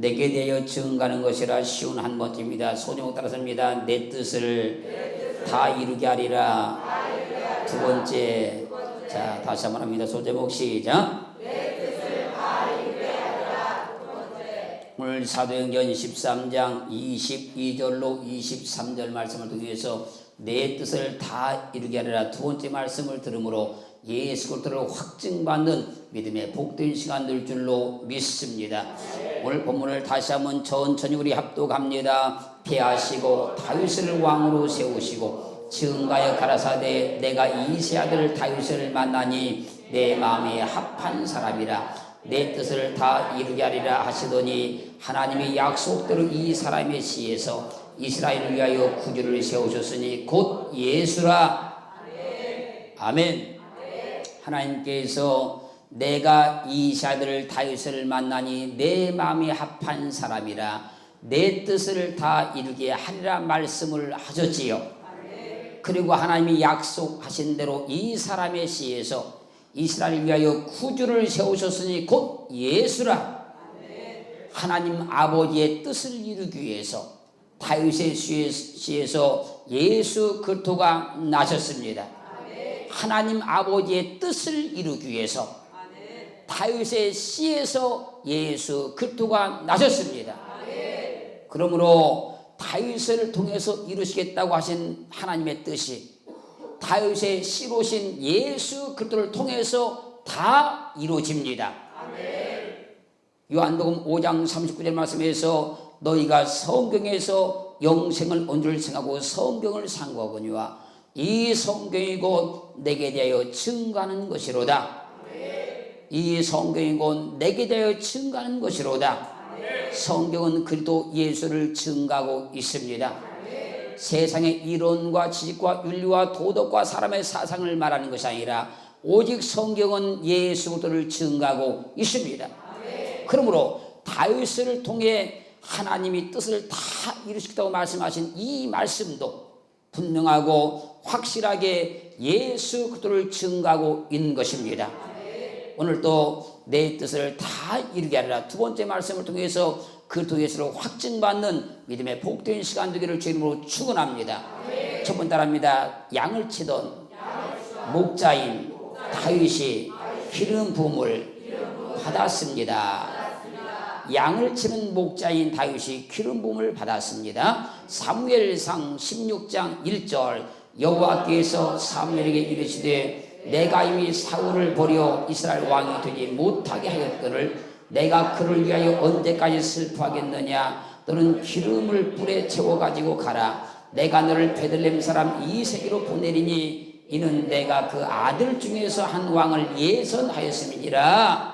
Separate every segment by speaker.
Speaker 1: 내게 대하여 증가하는 것이라. 쉬운 한 번째입니다. 소제목 따라서입니다. 내 뜻을 다 이루게 하리라. 두 번째, 자 다시 한번 합니다. 소제목 시작. 오늘 사도행전 13장 22절로 23절 말씀을 통해서 내 뜻을 다 이루게 하리라 두 번째 말씀을 들으므로 예수 그리스도를 확증받는 믿음의 복된 시간 될 줄로 믿습니다. 오늘 본문을 다시 한번 천천히 우리 합독합니다. 피하시고 다윗을 왕으로 세우시고 증가하여 가라사대 내가 이세 아들 다윗을 만나니 내 마음에 합한 사람이라. 내 뜻을 다 이루게 하리라 하시더니 하나님이 약속대로 이 사람의 씨에서 이스라엘을 위하여 구주를 세우셨으니 곧 예수라. 아멘. 하나님께서 내가 이세 아들 다윗을 만나니 내 마음에 합한 사람이라 내 뜻을 다 이루게 하리라 말씀을 하셨지요. 그리고 하나님이 약속하신 대로 이 사람의 씨에서 이스라엘을 위하여 구주를 세우셨으니 곧 예수라. 하나님 아버지의 뜻을 이루기 위해서 다윗의 씨에서 예수 그리스도가 나셨습니다. 하나님 아버지의 뜻을 이루기 위해서 다윗의 씨에서 예수 그리스도가 나셨습니다. 그러므로 다윗을 통해서 이루시겠다고 하신 하나님의 뜻이 다윗의 씨로신 예수 그리스도를 통해서 다 이루어집니다. 요한복음 5장 39절 말씀에서 너희가 성경에서 영생을 온 줄 생각하고 성경을 상고하거니와 이 성경이 곧 내게 대하여 증거하는 것이로다. 이 성경이 곧 내게 대하여 증거하는 것이로다. 성경은 그리스도 예수를 증거하고 있습니다. 세상의 이론과 지식과 윤리와 도덕과 사람의 사상을 말하는 것이 아니라 오직 성경은 예수 그리스도를 증거하고 있습니다. 그러므로 다윗을 통해 하나님이 뜻을 다 이루시겠다고 말씀하신 이 말씀도 분명하고 확실하게 예수 그리스도를 증거하고 있는 것입니다. 오늘도 내 뜻을 다 이루게 하리라 두 번째 말씀을 통해서 그리스도 예수로 확증받는 믿음의 복된 시간 되기를 주 이름으로 축원합니다. 첫 번째 따라합니다. 양을 치던 목자인 다윗이 기름 부음을 받았습니다. 양을 치는 목자인 다윗이 기름 부음을 받았습니다. 사무엘상 16장 1절 여호와께서 사무엘에게 이르시되 내가 이미 사울을 버려 이스라엘 왕이 되지 못하게 하였거늘 내가 그를 위하여 언제까지 슬퍼하겠느냐. 너는 기름을 뿔에 채워가지고 가라. 내가 너를 베들레헴 사람 이새기로 보내리니 이는 내가 그 아들 중에서 한 왕을 예선하였음이니라.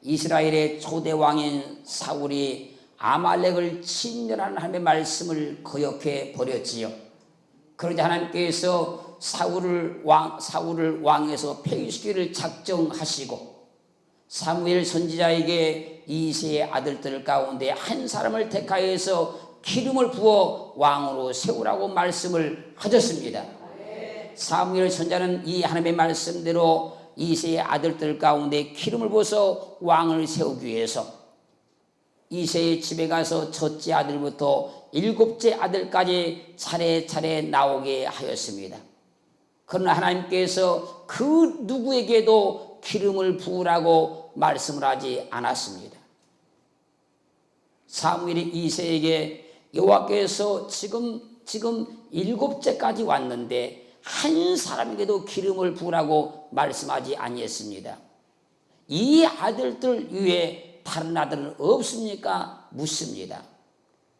Speaker 1: 이스라엘의 초대 왕인 사울이 아말렉을 침멸하는 하나님의 말씀을 거역해 버렸지요. 그러자 하나님께서 사울을 왕에서 폐위시키기를 작정하시고 사무엘 선지자에게 이새의 아들들 가운데 한 사람을 택하여서 기름을 부어 왕으로 세우라고 말씀을 하셨습니다. 사무엘 선지자는 이 하나님의 말씀대로 이새의 아들들 가운데 기름을 부어서 왕을 세우기 위해서 이새의 집에 가서 첫째 아들부터 일곱째 아들까지 차례차례 나오게 하였습니다. 그러나 하나님께서 그 누구에게도 기름을 부으라고 말씀을 하지 않았습니다. 사무엘이 이새에게 여호와께서 지금 일곱째까지 왔는데 한 사람에게도 기름을 부으라고 말씀하지 아니했습니다. 이 아들들 위에 다른 아들은 없습니까? 묻습니다.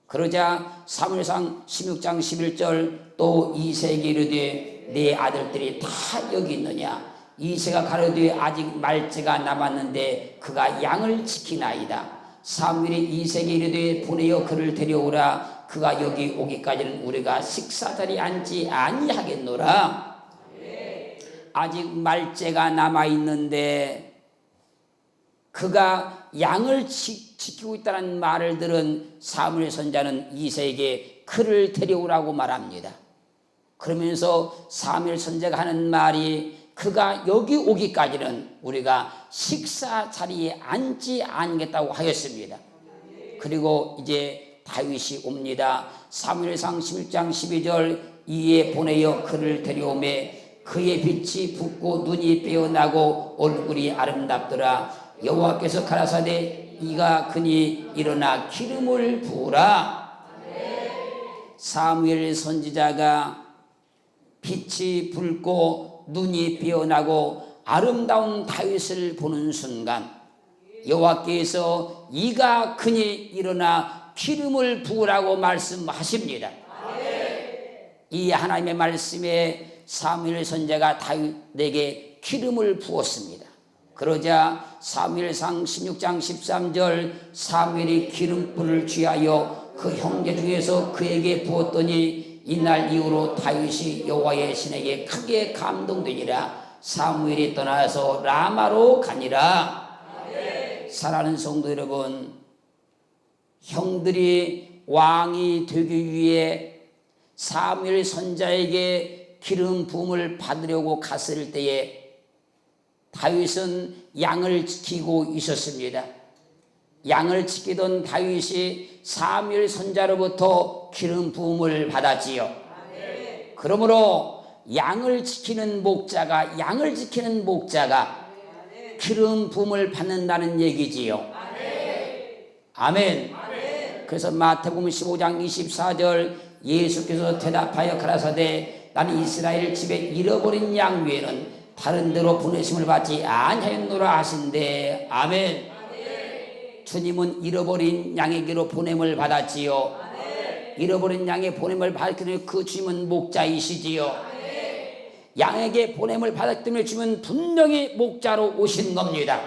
Speaker 1: 그러자 사무엘상 16장 11절 또 이새에게 이르되 네 아들들이 다 여기 있느냐. 이새가 가로되 아직 말째가 남았는데 그가 양을 지키나이다. 사무엘이 이새에게 이르되 보내어 그를 데려오라. 그가 여기 오기까지는 우리가 식사자리에 앉지 아니하겠노라. 아직 말째가 남아있는데 그가 양을 지키고 있다는 말을 들은 사무엘 선지자는 이새에게 그를 데려오라고 말합니다. 그러면서 사무엘 선지자가 하는 말이 그가 여기 오기까지는 우리가 식사 자리에 앉지 않겠다고 하였습니다. 그리고 이제 다윗이 옵니다. 사무엘상 11장 12절 이에 보내어 그를 데려오매 그의 빛이 붓고 눈이 빼어나고 얼굴이 아름답더라. 여호와께서 가라사대 이가 그니 일어나 기름을 부으라. 사무엘 선지자가 빛이 붉고 눈이 빼어나고 아름다운 다윗을 보는 순간 여호와께서 이가 그니 일어나 기름을 부으라고 말씀하십니다. 이 하나님의 말씀에 사무엘 선지자가 다윗에게 기름을 부었습니다. 그러자 사무엘상 16장 13절 사무엘이 기름불을 취하여 그 형제 중에서 그에게 부었더니 이날 이후로 다윗이 여호와의 신에게 크게 감동되니라. 사무엘이 떠나서 라마로 가니라. 사랑하는 성도 여러분, 형들이 왕이 되기 위해 사무엘 선지자에게 기름 부음을 받으려고 갔을 때에 다윗은 양을 지키고 있었습니다. 양을 지키던 다윗이 사무엘 선지자로부터 기름 부음을 받았지요. 그러므로 양을 지키는 목자가 기름 부음을 받는다는 얘기지요. 아멘. 그래서 마태복음 15장 24절 예수께서 대답하여 가라사대 나는 이스라엘 집에 잃어버린 양 외에는 다른 데로 보내심을 받지 아니하였노라 하신대. 아멘. 주님은 잃어버린 양에게로 보냄을 받았지요. 잃어버린 양의 보냄을 받았기 때문에 그 주님은 목자이시지요. 양에게 보냄을 받았기 때문에 주님은 분명히 목자로 오신 겁니다.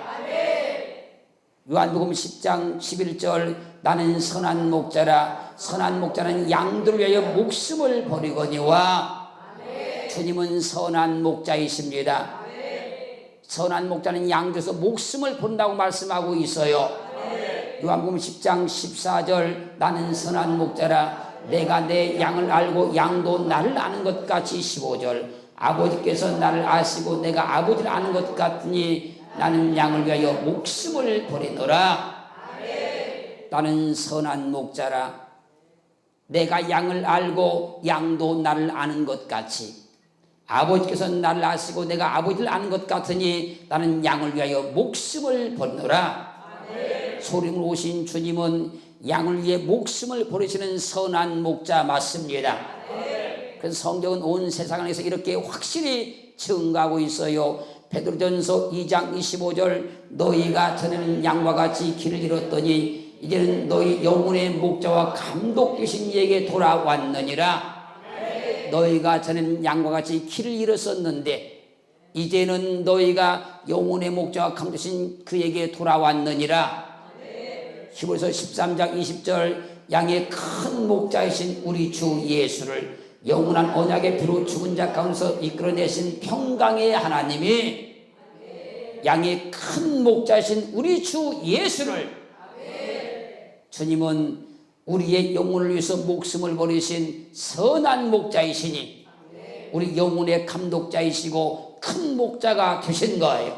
Speaker 1: 요한복음 10장 11절 나는 선한 목자라. 선한 목자는 양들을 위하여 목숨을 버리거니와. 주님은 선한 목자이십니다. 선한 목자는 양들에서 목숨을 본다고 말씀하고 있어요. 요한복음 10장 14절 나는 선한 목자라. 내가 내 양을 알고 양도 나를 아는 것 같이. 15절 아버지께서 나를 아시고 내가 아버지를 아는 것 같으니 나는 양을 위하여 목숨을 버리노라. 나는 선한 목자라. 내가 양을 알고 양도 나를 아는 것 같이 아버지께서 나를 아시고 내가 아버지를 아는 것 같으니 나는 양을 위하여 목숨을 버리노라. 소림으로 오신 주님은 양을 위해 목숨을 버리시는 선한 목자 맞습니다. 그래서 성경은 온 세상 안에서 이렇게 확실히 증가하고 있어요. 베드로전서 2장 25절 너희가 전에는 양과 같이 길을 잃었더니 이제는 너희 영혼의 목자와 감독 되신 이에게 돌아왔느니라. 너희가 전에는 양과 같이 길을 잃었었는데 이제는 너희가 영혼의 목자와 감독 되신 그에게 돌아왔느니라. 히브리서 13장 20절 양의 큰 목자이신 우리 주 예수를 영원한 언약의 피로 죽은 자 가운데서 이끌어내신 평강의 하나님이 양의 큰 목자이신 우리 주 예수를 주님은 우리의 영혼을 위해서 목숨을 버리신 선한 목자이시니 우리 영혼의 감독자이시고 큰 목자가 되신 거예요.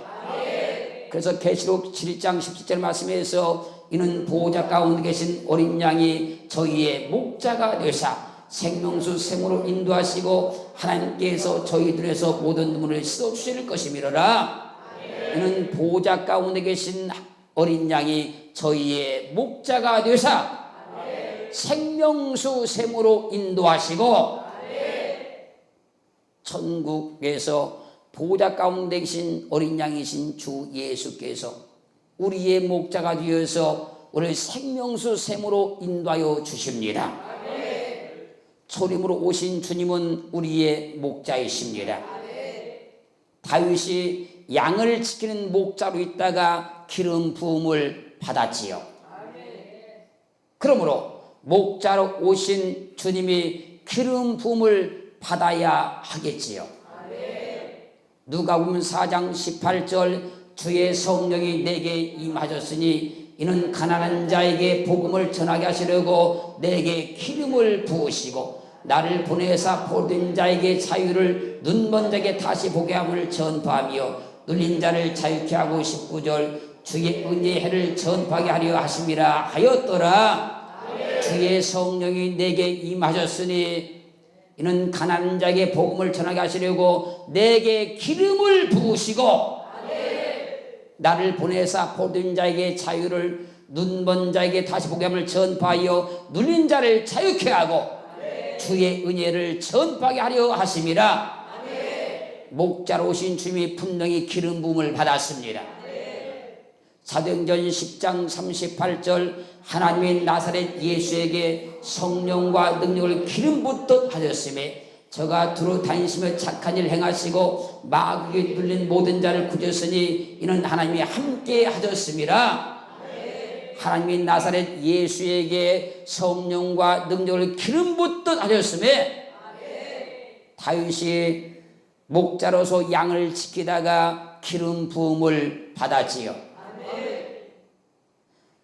Speaker 1: 그래서 계시록 7장 17절 말씀에서 이는 보호자 가운데 계신 어린 양이 저희의 목자가 되사 생명수 샘으로 인도하시고 하나님께서 저희들에서 모든 눈물을 씻어주실 것이미러라. 이는 보호자 가운데 계신 어린 양이 저희의 목자가 되사 생명수 샘으로 인도하시고 천국에서 보호자 가운데 계신 어린 양이신 주 예수께서 우리의 목자가 되어서 우리를 생명수 샘으로 인도하여 주십니다. 초림으로 오신 주님은 우리의 목자이십니다. 다윗이 양을 지키는 목자로 있다가 기름 부음을 받았지요. 그러므로 목자로 오신 주님이 기름 부음을 받아야 하겠지요. 누가복음 4장 18절 주의 성령이 내게 임하셨으니 이는 가난한 자에게 복음을 전하게 하시려고 내게 기름을 부으시고 나를 보내사 포로된 자에게 자유를 눈먼 자에게 다시 보게 함을 전파하며 눌린 자를 자유케 하고 19절 주의 은혜의 해를 전파하게 하려 하심이라 하였더라. 주의 성령이 내게 임하셨으니 이는 가난한 자에게 복음을 전하게 하시려고 내게 기름을 부으시고 나를 보내사 포도인 자에게 자유를, 눈먼 자에게 다시 보게 함을 전파하여 눌린 자를 자유케 하고 주의 은혜를 전파하게 하려 하심이라. 목자로 오신 주님이 분명히 기름 부음을 받았습니다. 사도행전 10장 38절 하나님의 나사렛 예수에게 성령과 능력을 기름 붓듯 하셨음에 저가 두루 다니시며 착한 일 행하시고 마귀에 눌린 모든 자를 구졌으니 이는 하나님이 함께 하셨음이라. 하나님의 나사렛 예수에게 성령과 능력을 기름 붓듯 하셨음에 다윗이 목자로서 양을 지키다가 기름 부음을 받았지요.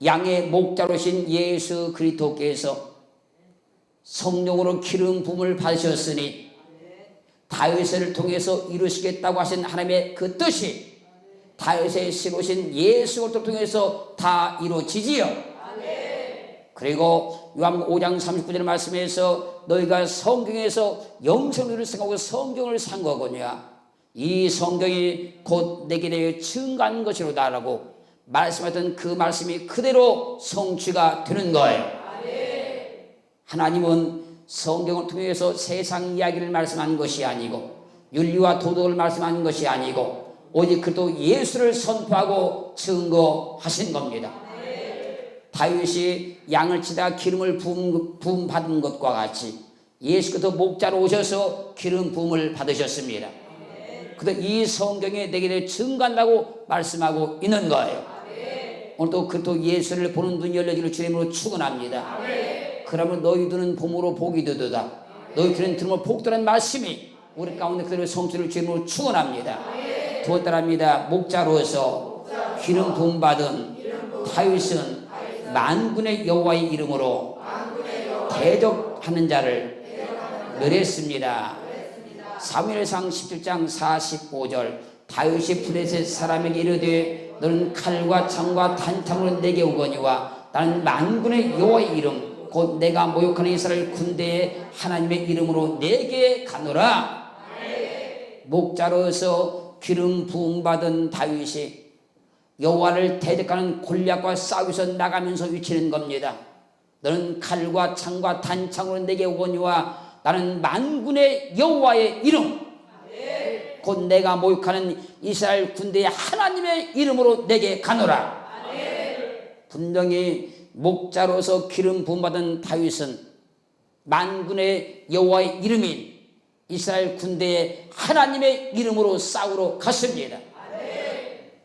Speaker 1: 양의 목자로신 예수 그리스도께서 성령으로 기름 부음을 받으셨으니 다윗을 통해서 이루시겠다고 하신 하나님의 그 뜻이 다윗의 씨로신 예수 그리스도를 통해서 다 이루어지지요. 그리고 요한 5장 39절 말씀에서 너희가 성경에서 영생을 생각하고 성경을 산 거거냐, 이 성경이 곧 내게 대해 증거한 것이로다라고 말씀하던 그 말씀이 그대로 성취가 되는 거예요. 하나님은 성경을 통해서 세상 이야기를 말씀한 것이 아니고 윤리와 도덕을 말씀한 것이 아니고 오직 그도 예수를 선포하고 증거하신 겁니다. 다윗이 양을 치다 기름을 부음 받은 것과 같이 예수께서 목자로 오셔서 기름 부음을 받으셨습니다. 그래서 이 성경에 내게 대해 증거한다고 말씀하고 있는 거예요. 오늘도 그리스도 예수를 보는 눈이 열려지기를 주님으로 축원합니다. 그러면 너희 눈은 봄으로 복이 되도다, 너희 귀는 들으면 복되는 말씀이 우리 가운데 그대로 성취를 주님으로 축원합니다. 두 번째 합니다. 목자로서 기름 부음 받은 다윗은 만군의 여호와의 이름으로 대적하는 자를 멸했습니다. 사무엘상 17장 45절 다윗이 블레셋 사람에게 이르되 너는 칼과 창과 단창으로 내게 오거니와 나는 만군의 여호와의 이름 곧 내가 모욕하는 이스라엘 군대의 하나님의 이름으로 내게 가노라. 목자로서 기름 부음 받은 다윗이 여호와를 대적하는 골리앗과 싸워서 나가면서 외치는 겁니다. 너는 칼과 창과 단창으로 내게 오거니와 나는 만군의 여호와의 이름 곧 내가 모욕하는 이스라엘 군대의 하나님의 이름으로 내게 가노라. 분명히 목자로서 기름 부음 받은 다윗은 만군의 여호와의 이름인 이스라엘 군대의 하나님의 이름으로 싸우러 갔습니다.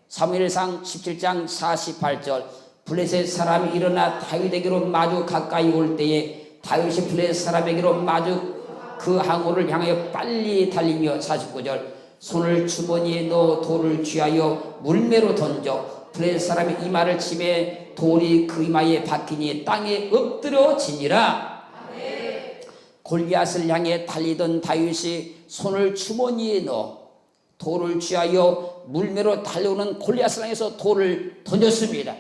Speaker 1: 사무엘상 17장 48절 블레셋 사람이 일어나 다윗에게로 마주 가까이 올 때에 다윗이 블레셋 사람에게로 마주 그 항우를 향하여 빨리 달리며 49절 손을 주머니에 넣어 돌을 쥐하여 물매로 던져 블레셋 사람이 이마를 치매 돌이 그 이마에 박히니 땅에 엎드려지니라. 골리앗을 향해 달리던 다윗이 손을 주머니에 넣어 돌을 쥐하여 물매로 달려오는 골리앗을 향해서 돌을 던졌습니다.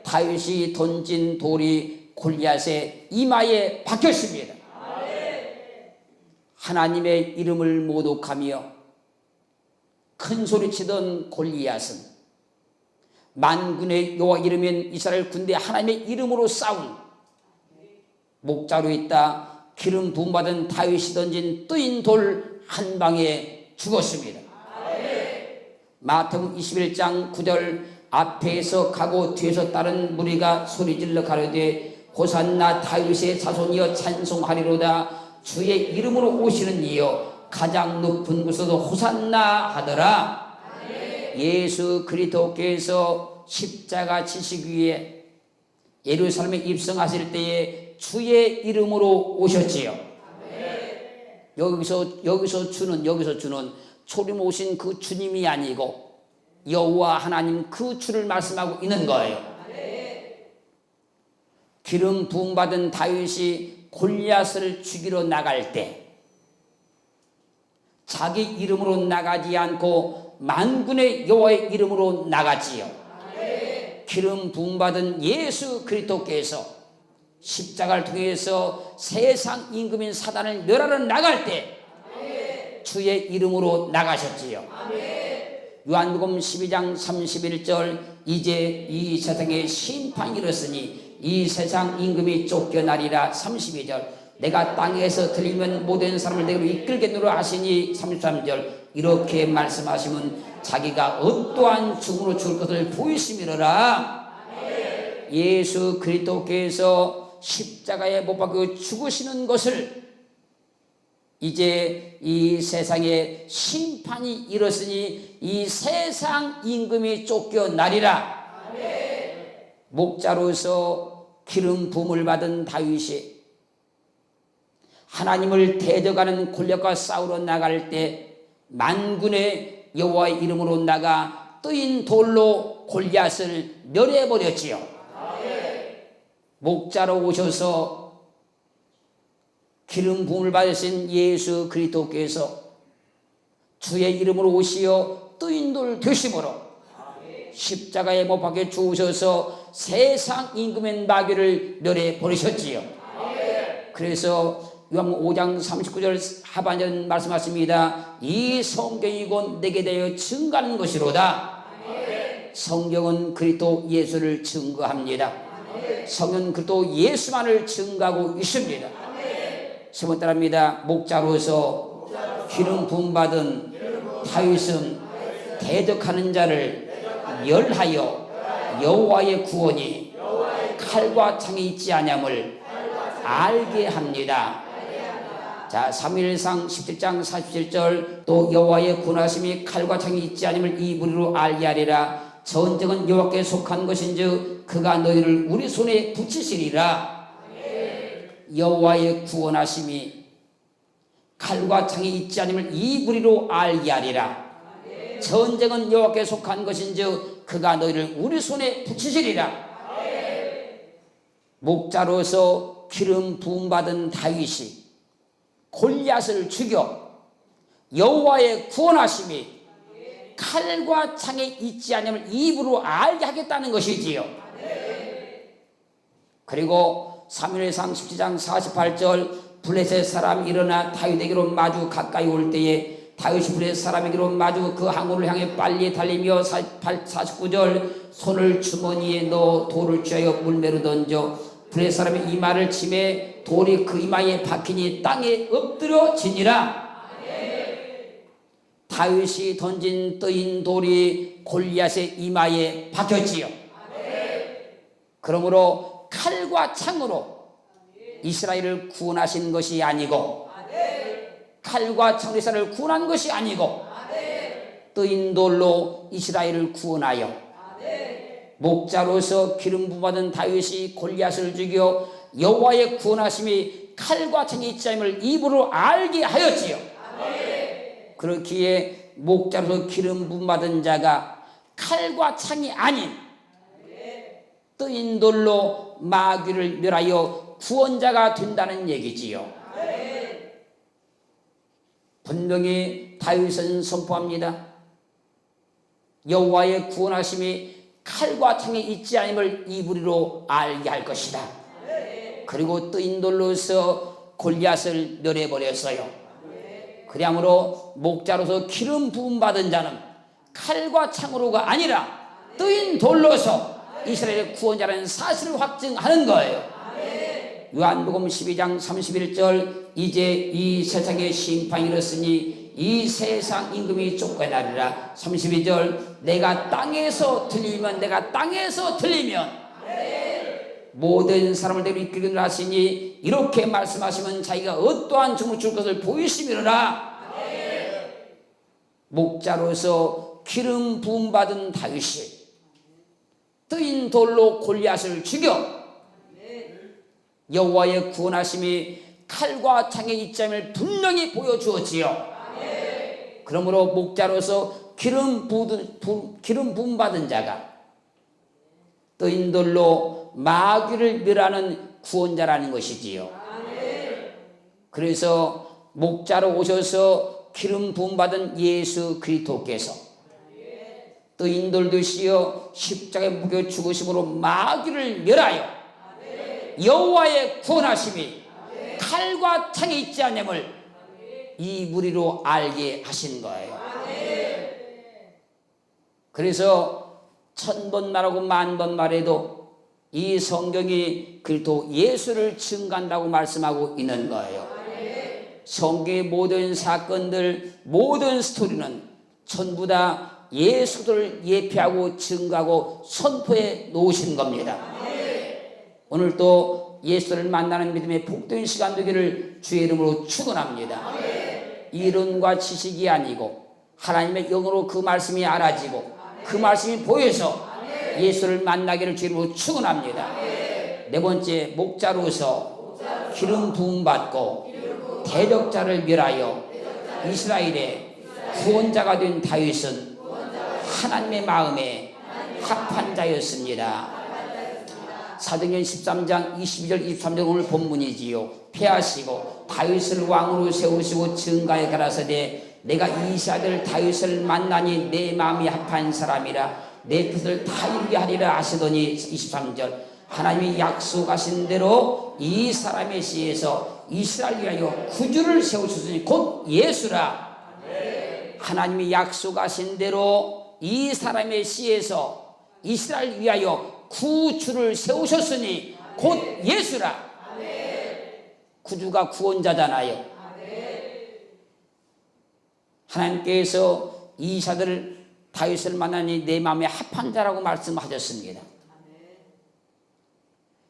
Speaker 1: 다윗이 던진 돌이 골리앗의 이마에 박혔습니다. 하나님의 이름을 모독하며 큰 소리치던 골리앗은 만군의 여호와 이름인 이스라엘 군대 하나님의 이름으로 싸운 목자로 있다 기름 부음 받은 다윗이 던진 뜨인 돌 한 방에 죽었습니다. 마태복음 21장 9절 앞에서 가고 뒤에서 따른 무리가 소리질러 가로되 호산나 다윗의 자손이여 찬송하리로다 주의 이름으로 오시는 이여 가장 높은 곳에서 호산나 하더라. 예수 그리스도께서 십자가 지시기 위해 예루살렘에 입성하실 때에 주의 이름으로 오셨지요. 여기서 주는 초림 오신 그 주님이 아니고 여호와 하나님 그 주를 말씀하고 있는 거예요. 기름 부음 받은 다윗이 골리앗을 죽이러 나갈 때 자기 이름으로 나가지 않고 만군의 여호와의 이름으로 나갔지요. 기름 부음 받은 예수 그리스도께서 십자가를 통해서 세상 임금인 사단을 멸하러 나갈 때 주의 이름으로 나가셨지요. 요한복음 12장 31절 이제 이 세상에 심판이 이르렀으니 이 세상 임금이 쫓겨나리라. 32절 내가 땅에서 들리면 모든 사람을 내게로 이끌겠노라 하시니. 33절 이렇게 말씀하시면 자기가 어떠한 죽음으로 죽을 것을 보이심이로라. 예수 그리스도께서 십자가에 못 박혀 죽으시는 것을 이제 이 세상에 심판이 이르렀으니 이 세상 임금이 쫓겨나리라. 목자로서 기름 부음을 받은 다윗이 하나님을 대적하는 골리앗과 싸우러 나갈 때 만군의 여호와의 이름으로 나가 뜨인 돌로 골리앗을 멸해버렸지요. 목자로 오셔서 기름 부음을 받으신 예수 그리스도께서 주의 이름으로 오시어 뜨인 돌 되심으로 십자가에 못 박혀 죽으셔서 세상 임금의 마귀를 멸해 버리셨지요. 그래서 요한복음 5장 39절 하반절 말씀하십니다. 이 성경이 곧 내게 대하여 증거하는 것이로다. 성경은 그리스도 예수를 증거합니다. 성경은 그리스도 예수만을 증거하고 있습니다. 세 번 따라합니다. 목자로서 기름 부음 받은 다윗은 대적하는 자를 멸하여 여호와의 구원이 칼과 창에 있지 아니함을 알게 합니다. 자, 사무엘상 17장 47절 또 여호와의 구원하심이 칼과 창에 있지 아니함을 이 무리로 알게 하리라. 전쟁은 여호와께 속한 것인즉 그가 너희를 우리 손에 붙이시리라. 여호와의 구원하심이 칼과 창에 있지 않음을 이 무리로 알게 하리라. 전쟁은 여호와께 속한 것인즉 그가 너희를 우리 손에 붙이시리라. 목자로서 기름 부음 받은 다윗이 골리앗을 죽여 여호와의 구원하심이 칼과 창에 있지 않음을 입으로 알게 하겠다는 것이지요. 그리고 사무엘상 17장 48절 블레셋 사람 일어나 다윗에게로 마주 가까이 올 때에 다윗이 블레셋 사람에게로 마주 그 항구를 향해 빨리 달리며 49절 손을 주머니에 넣어 돌을 쥐어 물매로 던져 블레셋 사람의 이마를 치매 돌이 그 이마에 박히니 땅에 엎드려지니라. 다윗이 던진 뜨인 돌이 골리앗의 이마에 박혔지요. 그러므로 칼과 창으로 이스라엘을 구원하신 것이 아니고 칼과 창으로 이스라엘을 구원한 것이 아니고 뜨인 돌로 이스라엘을 구원하여 목자로서 기름 부음 받은 다윗이 골리앗을 죽여 여호와의 구원하심이 칼과 창에 있지 않음을 입으로 알게 하였지요. 그렇기에 목자로서 기름 부음 받은 자가 칼과 창이 아닌 뜨인 돌로 마귀를 멸하여 구원자가 된다는 얘기지요. 분명히 다윗은 선포합니다. 여호와의 구원하심이 칼과 창에 있지 않음을 이부리로 알게 할 것이다. 그리고 뜨인 돌로서 골리앗을 멸해버렸어요. 그러므로 목자로서 기름 부음 받은 자는 칼과 창으로가 아니라 뜨인 돌로서 이스라엘의 구원자라는 사실을 확증하는 거예요. 요한복음 12장 31절 이제 이 세상에 심판이 이르렀으니 이 세상 임금이 쫓겨나리라. 32절 내가 땅에서 들리면 모든 사람을 내로 이끌기를 하시니 이렇게 말씀하시면 자기가 어떠한 죽음을 줄 것을 보이심이로라. 목자로서 기름 부음 받은 다윗이 뜨인 돌로 골리앗을 죽여 여호와의 구원하심이 칼과 창에 있지 않음을 분명히 보여주었지요. 그러므로 목자로서 기름 부음 받은 자가 뜨인 돌로 마귀를 멸하는 구원자라는 것이지요. 그래서 목자로 오셔서 기름 부음 받은 예수 그리스도께서 뜨인돌 되시어 십자가에 묶여 죽으심으로 마귀를 멸하여 여호와의 구원하심이 칼과 창이 있지 않음을 이 무리로 알게 하신 거예요. 그래서 1000번 말하고 10,000번 말해도 이 성경이 그리스도 예수를 증거한다고 말씀하고 있는 거예요. 성경의 모든 사건들, 모든 스토리는 전부 다 예수를 예표하고 증거하고 선포해 놓으신 겁니다. 오늘 또 예수를 만나는 믿음의 복된 시간 되기를 주의 이름으로 축원합니다. 이론과 지식이 아니고 하나님의 영으로 그 말씀이 알아지고 그 말씀이 보여서 예수를 만나기를 주의 이름으로 축원합니다. 네 번째, 목자로서 기름 부음 받고 대적자를 멸하여 이스라엘의 구원자가 된 다윗은 하나님의 마음에 합한 자였습니다. 사도행전 13장 22절 23절 오늘 본문이지요. 패하시고 다윗을 왕으로 세우시고 증가에 가라사대 내가 이스라엘 다윗을 만나니 내 마음이 합한 사람이라 내 뜻을 다 이루게 하리라 하시더니 23절 하나님이 약속하신 대로 이 사람의 씨에서 이스라엘 위하여 구주를 세우셨으니 곧 예수라. 하나님이 약속하신 대로 이 사람의 씨에서 이스라엘 위하여 구주를 세우셨으니 곧 예수라. 구주가 구원자잖아요. 하나님께서 이사들 다윗을 만나니 내 마음에 합한 자라고 말씀하셨습니다.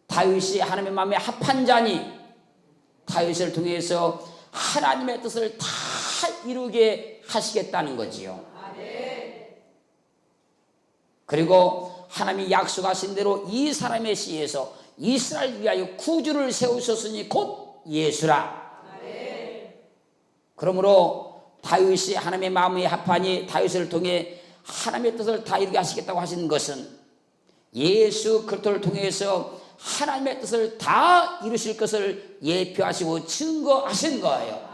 Speaker 1: 다윗이 하나님의 마음에 합한 자니 다윗을 통해서 하나님의 뜻을 다 이루게 하시겠다는 거지요. 그리고 하나님이 약속하신 대로 이 사람의 씨에서 이스라엘 위하여 구주를 세우셨으니 곧 예수라. 그러므로 다윗이 하나님의 마음에 합하니 다윗을 통해 하나님의 뜻을 다 이루게 하시겠다고 하신 것은 예수 그리스도를 통해서 하나님의 뜻을 다 이루실 것을 예표하시고 증거하신 거예요.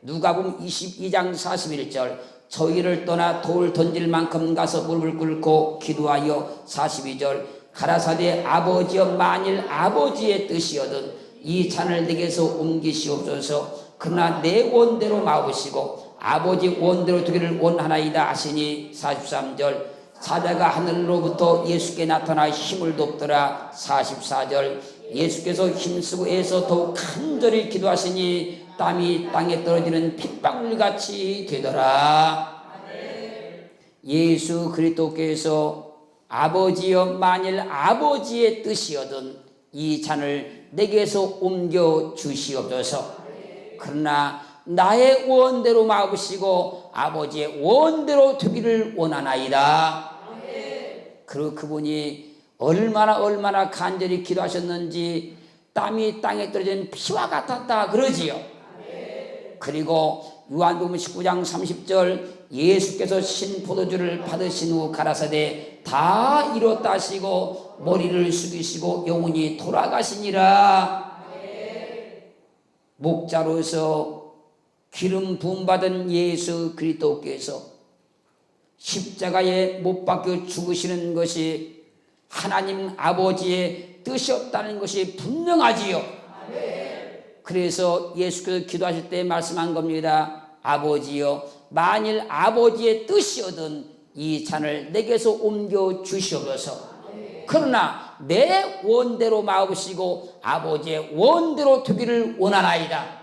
Speaker 1: 누가복음 22장 41절 저희를 떠나 돌 던질 만큼 가서 무릎을 꿇고 기도하여 42절 가라사대 아버지여 만일 아버지의 뜻이거든 이 잔을 내게서 옮기시옵소서 그러나 내 원대로 마으시고 아버지 원대로 되기를 원하나이다 하시니 43절 사자가 하늘로부터 예수께 나타나 힘을 돕더라. 44절 예수께서 힘쓰고 애써 더욱 간절히 기도하시니 땀이 땅에 떨어지는 핏방울같이 되더라. 예수 그리스도께서 아버지여 만일 아버지의 뜻이거든 이 잔을 내게서 옮겨 주시옵소서. 그러나 나의 원대로 마으시고 아버지의 원대로 되기를 원하나이다. 그리고 그분이 얼마나 간절히 기도하셨는지 땀이 땅에 떨어진 피와 같았다 그러지요. 그리고 요한복음 19장 30절 예수께서 신포도주를 받으신 후 가라사대 다 이뤘다 하시고 머리를 숙이시고 영혼이 돌아가시니라. 목자로서 기름 부음 받은 예수 그리스도께서 십자가에 못 박혀 죽으시는 것이 하나님 아버지의 뜻이었다는 것이 분명하지요. 그래서 예수께서 기도하실 때 말씀한 겁니다. 아버지여 만일 아버지의 뜻이거든 이 잔을 내게서 옮겨 주시옵소서. 그러나 내 원대로 마으시고 아버지의 원대로 되기를 원하나이다.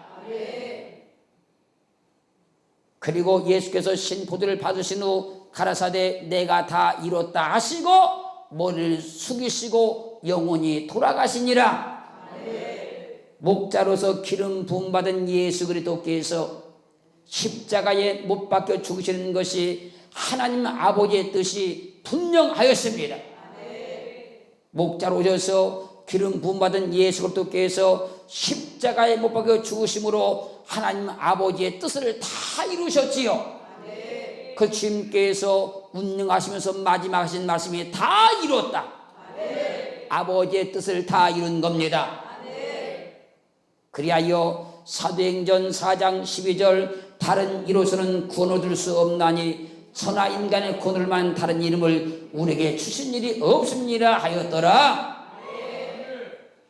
Speaker 1: 그리고 예수께서 신포도를 받으신 후 가라사대 내가 다 이뤘다 하시고 머리를 숙이시고 영혼이 돌아가시니라. 목자로서 기름 부음 받은 예수 그리스도께서 십자가에 못 박혀 죽으시는 것이 하나님 아버지의 뜻이 분명하였습니다. 목자로 오셔서 기름 부음 받은 예수 그리스도께서 십자가에 못 박혀 죽으심으로 하나님 아버지의 뜻을 다 이루셨지요. 그 주님께서 운명하시면서 마지막 하신 말씀이 다 이뤘다. 아버지의 뜻을 다 이룬 겁니다. 그리하여 사도행전 4장 12절 다른 이로서는 구원 얻을 수 없나니 천하 인간의 구원을만 다른 이름을 우리에게 주신 일이 없습니다 하였더라.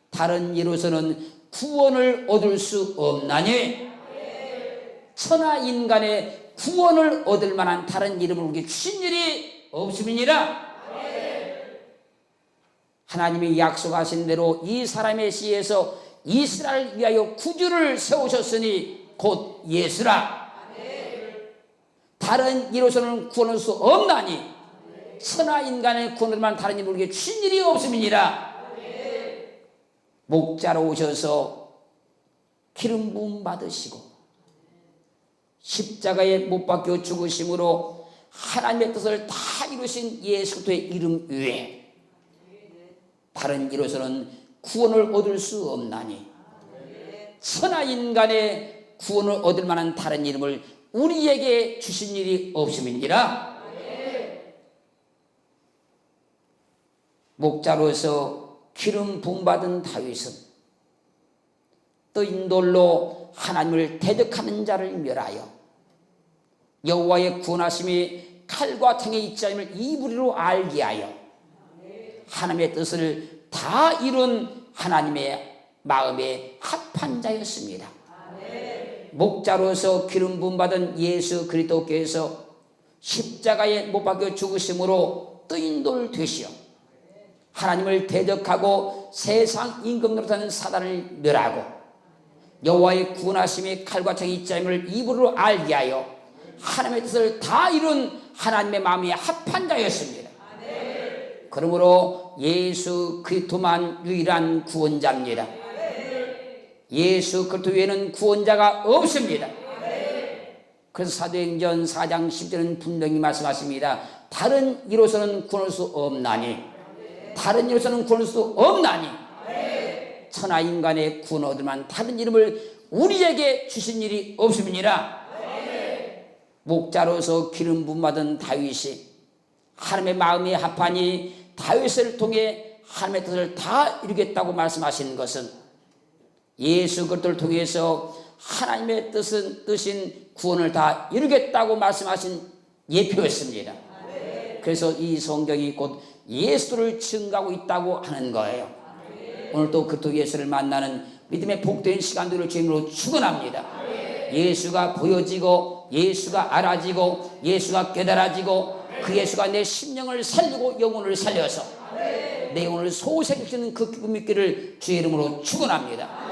Speaker 1: 다른 이로서는 구원을 얻을 수 없나니 천하 인간의 구원을 얻을 만한 다른 이름을 우리에게 주신 일이 없음이니라. 하나님이 약속하신 대로 이 사람의 씨에서 이스라엘을 위하여 구주를 세우셨으니 곧 예수라. 다른 이로서는 구원할 수 없나니 천하 인간의 구원을만 다른 이름을 우리에게 주신 일이 없음이니라. 목자로 오셔서 기름 부음 받으시고 십자가에 못 박혀 죽으심으로 하나님의 뜻을 다 이루신 예수 그리스도의 이름 외에 다른 이로서는 구원을 얻을 수 없나니 천하 인간의 구원을 얻을 만한 다른 이름을 우리에게 주신 일이 없음이니라. 목자로서 기름 부음 받은 다윗은 떠인 돌로 하나님을 대적하는 자를 멸하여 여호와의 구원하심이 칼과 창에 있지 않음을 이부리로 알게 하여 하나님의 뜻을 다 이룬 하나님의 마음에 합한 자였습니다. 목자로서 기름 부음 받은 예수 그리스도께서 십자가에 못 박혀 죽으심으로 뜨인 돌 되시어 하나님을 대적하고 세상 임금 노릇하는 사단을 멸하고 여호와의 구원하심이 칼과 창에 있지 않음을 입으로 알게 하여 하나님의 뜻을 다 이룬 하나님의 마음에 합한 자였습니다. 그러므로 예수 그리스도만 유일한 구원자입니다. 예수 그리스도 외에는 구원자가 없습니다. 그래서 사도행전 4장 10절은 분명히 말씀하십니다. 다른 이로서는 구원할 수 없나니 다른 이로서는 구원할 수 없나니 천하 인간의 구원 얻을 만한 다른 이름을 우리에게 주신 일이 없음이니라. 목자로서 기름 부음 받은 다윗이 하나님의 마음에 합하니 다윗을 통해 하나님의 뜻을 다 이루겠다고 말씀하시는 것은 예수 그리스도를 통해서 하나님의 뜻인 구원을 다 이루겠다고 말씀하신 예표였습니다. 그래서 이 성경이 곧 예수를 증거하고 있다고 하는 거예요. 오늘도 그리스도 예수를 만나는 믿음의 복된 시간들을 주님으로 축원합니다. 예수가 보여지고 예수가 알아지고 예수가 깨달아지고 그 예수가 내 심령을 살리고 영혼을 살려서 내 영혼을 소생시키는 그 기쁨 있기를 주의 이름으로 축원합니다.